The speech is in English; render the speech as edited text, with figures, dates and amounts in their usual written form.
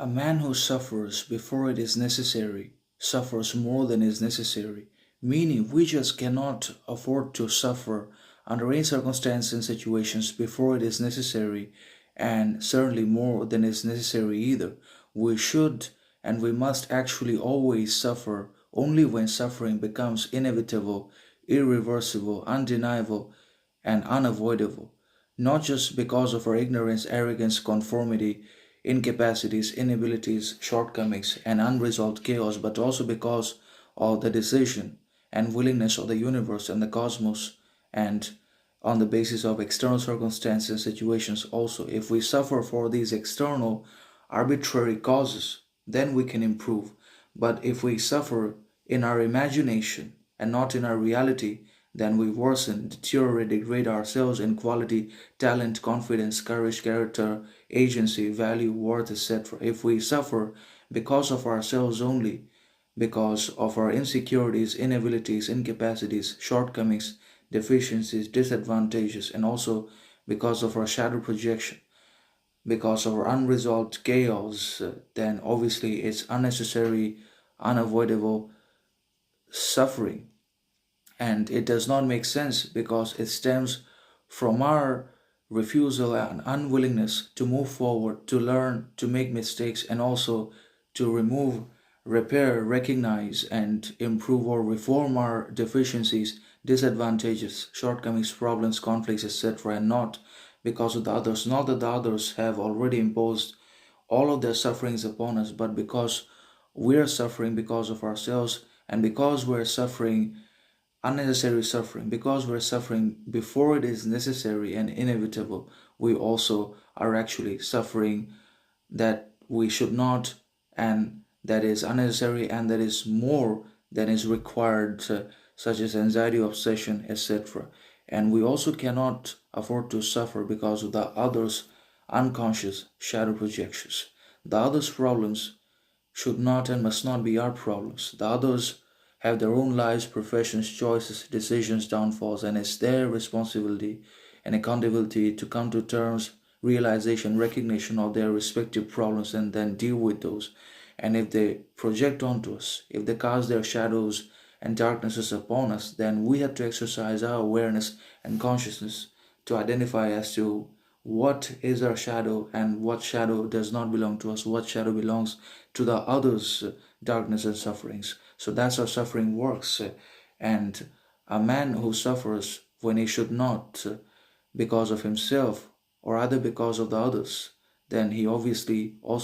A man who suffers before it is necessary suffers more than is necessary, meaning we just cannot afford to suffer under any circumstances and situations before it is necessary, and certainly more than is necessary either. We should and we must actually always suffer only when suffering becomes inevitable, irreversible, undeniable, and unavoidable, not just because of our ignorance, arrogance, conformity, incapacities, inabilities, shortcomings, and unresolved chaos, but also because of the decision and willingness of the universe and the cosmos, and on the basis of external circumstances and situations also. If we suffer for these external arbitrary causes, then we can improve. But if we suffer in our imagination and not in our reality, then we worsen, deteriorate, degrade ourselves in quality, talent, confidence, courage, character, agency, value, worth, etc. If we suffer because of ourselves only, because of our insecurities, inabilities, incapacities, shortcomings, deficiencies, disadvantages, and also because of our shadow projection, because of our unresolved chaos, then obviously it's unnecessary, unavoidable suffering, and it does not make sense because it stems from our refusal and unwillingness to move forward, to learn, to make mistakes, and also to remove, repair, recognize, and improve or reform our deficiencies, disadvantages, shortcomings, problems, conflicts, etc., and not because of the others. Not that the others have already imposed all of their sufferings upon us, but because we are suffering because of ourselves, and because we're suffering unnecessary suffering, because we're suffering before it is necessary and inevitable, we also are actually suffering that we should not, and that is unnecessary, and that is more than is required, such as anxiety, obsession, etc. And we also cannot afford to suffer because of the others' unconscious shadow projections. The others' problems should not and must not be our problems. The others have their own lives, professions, choices, decisions, downfalls, and it's their responsibility and accountability to come to terms, realization, recognition of their respective problems, and then deal with those. And if they project onto us, if they cast their shadows and darknesses upon us, then we have to exercise our awareness and consciousness to identify as to what is our shadow and what shadow does not belong to us, what shadow belongs to the others' darkness and sufferings. So that's how suffering works. And a man who suffers when he should not, because of himself or either because of the others, then he obviously also